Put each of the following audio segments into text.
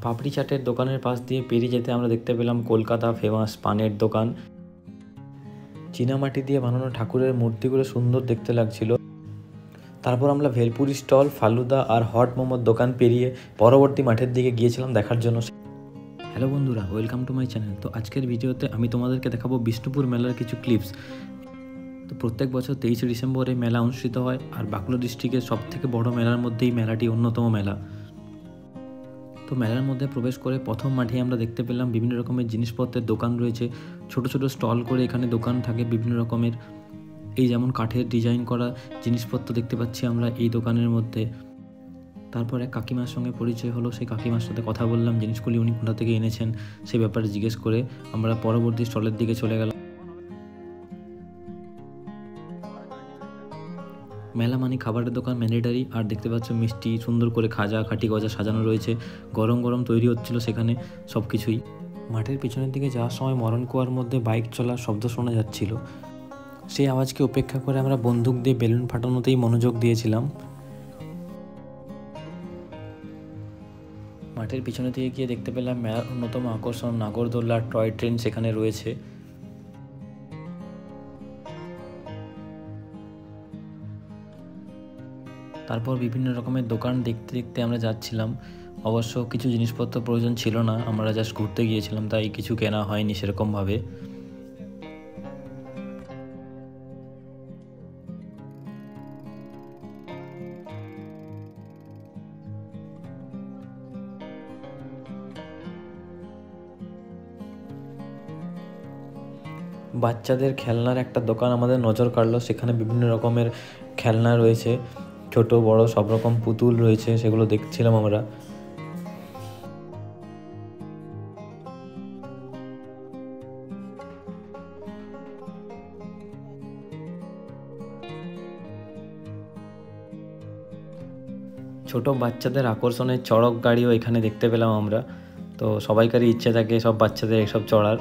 পাপড়ি চাটের দোকানের পাশ দিয়ে পেরিয়ে যেতে আমরা দেখতে পেলাম কলকাতা ফেমাস পানের দোকান। চীনামাটি দিয়ে বানানো ঠাকুরের মূর্তিগুলো সুন্দর দেখতে লাগছিল। তারপর আমরা ভেলপুরি স্টল, ফালুদা আর হট মোমোর দোকান পেরিয়ে পরবর্তী মাঠের দিকে গিয়েছিলাম দেখার জন্য। হ্যালো বন্ধুরা, ওয়েলকাম টু মাই চ্যানেল। তো আজকের ভিডিওতে আমি তোমাদেরকে দেখাবো বিষ্ণুপুর মেলার কিছু ক্লিপস। তো প্রত্যেক বছর 23শে ডিসেম্বর এই মেলা অনুষ্ঠিত হয়, আর বাঁকুড়া ডিস্ট্রিক্টের সবথেকে বড় মেলার মধ্যে এই মেলাটি অন্যতম মেলা। তো মেলার মধ্যে প্রবেশ করে প্রথম মাঠে আমরা দেখতে পেলাম বিভিন্ন রকমের জিনিসপত্রের দোকান রয়েছে। ছোট ছোট স্টল করে এখানে দোকান থাকে বিভিন্ন রকমের, এই যেমন কাঠের ডিজাইন করা জিনিসপত্র দেখতে পাচ্ছি আমরা এই দোকানের মধ্যে। তারপর এক কাকিমার সঙ্গে পরিচয় হলো, সেই কাকিমার সাথে কথা বললাম, জিনিসগুলি উনি কোথা থেকে এনেছেন সেই ব্যাপারে জিজ্ঞেস করে আমরা পরবর্তী স্টলের দিকে চলে গেলাম। মেলা মানে খাবারের দোকান ম্যান্ডেটারি, আর দেখতে পাচ্ছ মিষ্টি সুন্দর করে খাজা খাটি গজা সাজানো রয়েছে, গরম গরম তৈরি হচ্ছিল সেখানে সব কিছুই। মাঠের পিছনের দিকে যাওয়ার সময় মরণ কুয়ার মধ্যে বাইক চলার শব্দ শোনা যাচ্ছিল। সেই আওয়াজকে উপেক্ষা করে আমরা বন্দুক দিয়ে বেলুন ফাটানোতেই মনোযোগ দিয়েছিলাম। মাঠের পিছনে দিকে গিয়ে দেখতে পেলাম মেলার অন্যতম আকর্ষণ নাগরদোল্লা টয় ট্রেন সেখানে রয়েছে। তারপর বিভিন্ন রকমের দোকান দেখতে দেখতে আমরা যাচ্ছিলাম। অবশ্য কিছু জিনিসপত্র প্রয়োজন ছিল না, আমরা জাস্ট ঘুরতে গিয়েছিলাম, তাই কিছু কেনা হয়নি সেরকমভাবে। বাচ্চাদের খেলনার একটা দোকান আমাদের নজর কাড়লো, সেখানে বিভিন্ন রকমের খেলনা রয়েছে, ছোট বড় সব রকম পুতুল রয়েছে, সেগুলো দেখছিলাম আমরা। ছোট বাচ্চাদের আকর্ষণের চড়ক গাড়িও এখানে দেখতে পেলাম আমরা। তো সবাইকারই ইচ্ছে থাকে সব বাচ্চাদের এসব চড়ার।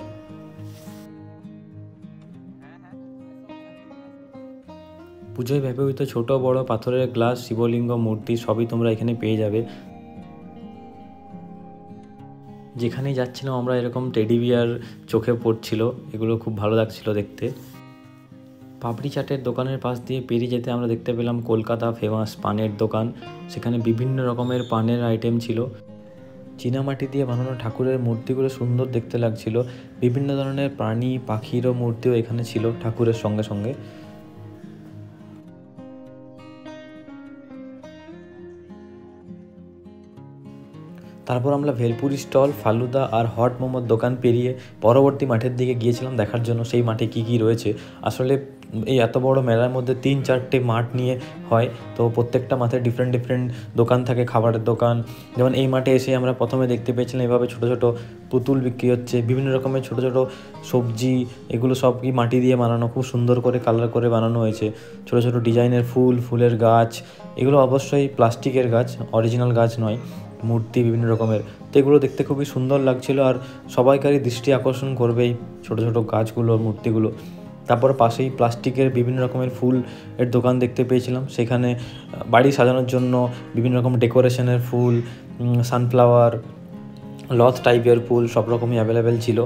পুজোয় ব্যবহৃত ছোট বড় পাথরের গ্লাস, শিবলিঙ্গ, মূর্তি সবই তোমরা এখানে পেয়ে যাবে। যেখানেই যাচ্ছিলাম আমরা এরকম টেডি বিয়ার চোখে পড়ছিল, এগুলো খুব ভালো লাগছিল দেখতে। পাপড়ি চাটের দোকানের পাশ দিয়ে পেরিয়ে যেতে আমরা দেখতে পেলাম কলকাতা ফেমাস পানের দোকান। সেখানে বিভিন্ন রকমের পানের আইটেম ছিল। চীনামাটি দিয়ে বানানো ঠাকুরের মূর্তিগুলো সুন্দর দেখতে লাগছিল। বিভিন্ন ধরনের প্রাণী পাখিরও মূর্তিও এখানে ছিল ঠাকুরের সঙ্গে সঙ্গে। তারপর আমরা ভেলপুরি স্টল, ফালুদা আর হট মোমোর দোকান পেরিয়ে পরবর্তী মাঠের দিকে গিয়েছিলাম দেখার জন্য সেই মাঠে কী কী রয়েছে। আসলে এই এত বড় মেলার মধ্যে 3-4টে মাঠ নিয়ে হয়, তো প্রত্যেকটা মাঠে ডিফারেন্ট দোকান থাকে, খাবারের দোকান। যেমন এই মাঠে এসে আমরা প্রথমে দেখতে পেয়েছিলাম এভাবে ছোটো ছোটো পুতুল বিক্রি হচ্ছে, বিভিন্ন রকমের ছোটো ছোটো সবজি, এগুলো সব কি মাটি দিয়ে বানানো, খুব সুন্দর করে কালার করে বানানো হয়েছে। ছোটো ছোটো ডিজাইনের ফুলের গাছ, এগুলো অবশ্যই প্লাস্টিকের গাছ, অরিজিনাল গাছ নয়, মূর্তি বিভিন্ন রকমের। তো এগুলো দেখতে খুবই সুন্দর লাগছিল, আর সবাইকারই দৃষ্টি আকর্ষণ করবে এই ছোটো ছোটো গাছগুলো, মূর্তিগুলো। তারপর পাশেই প্লাস্টিকের বিভিন্ন রকমের ফুলের দোকান দেখতে পেয়েছিলাম। সেখানে বাড়ি সাজানোর জন্য বিভিন্ন রকম ডেকোরেশনের ফুল, সানফ্লাওয়ার, লথ টাইপের ফুল সব রকমই অ্যাভেলেবেল ছিল।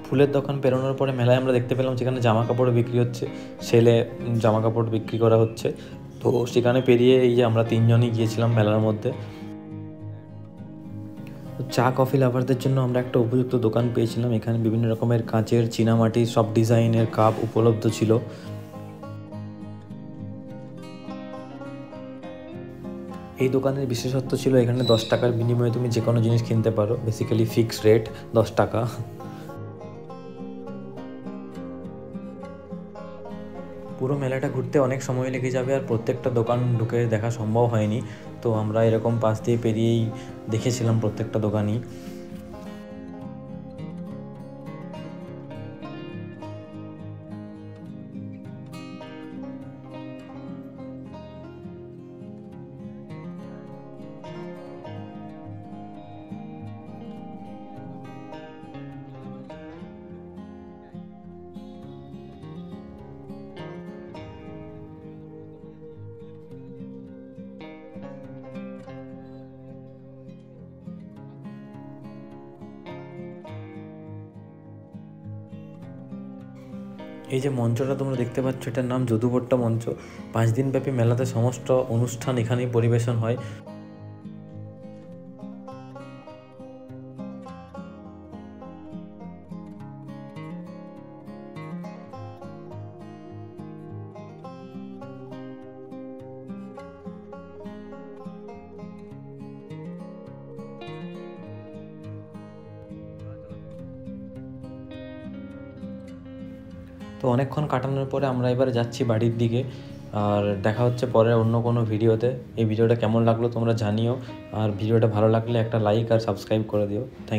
ফুলের দোকান পেরোনোর পরে মেলায় আমরা দেখতে পেলাম যেখানে জামা কাপড় বিক্রি হচ্ছে, সেলে জামা কাপড় বিক্রি করা হচ্ছে। তো সেখানে পেরিয়ে এই যে আমরা 3জনই গিয়েছিলাম মেলার মধ্যে। চা কফি লাভারদের জন্য আমরা একটা উপযুক্ত দোকান পেয়েছিলাম। এখানে বিভিন্ন রকমের কাঁচের, চীনামাটির সব ডিজাইনের কাপ উপলব্ধ ছিল। এই দোকানের বিশেষত্ব ছিল এখানে 10 টাকার বিনিময়ে তুমি যে কোনো জিনিস কিনতে পারো, বেসিক্যালি ফিক্সড রেট 10 টাকা। পুরো মেলাটা ঘুরতে অনেক সময় লেগে যাবে, আর প্রত্যেকটা দোকান ঢুকে দেখা সম্ভব হয়নি। তো আমরা এরকম পাশ দিয়ে পেরিয়েই দেখেছিলাম প্রত্যেকটা দোকানই। এই যে মঞ্চটা তোমরা দেখতে পাচ্ছ, এটার নাম যদুবট্টা মঞ্চ। 5 দিনব্যাপী মেলাতে সমস্ত অনুষ্ঠান এখানেই পরিবেশন হয়। তো অনেকক্ষণ কাটানোর পরে আমরা এবারে যাচ্ছি বাড়ির দিকে। আর দেখা হচ্ছে পরে অন্য কোনো ভিডিওতে। এই ভিডিওটা কেমন লাগলো তোমরা জানিও, আর ভিডিওটা ভালো লাগলে একটা লাইক আর সাবস্ক্রাইব করে দিও। থ্যাংক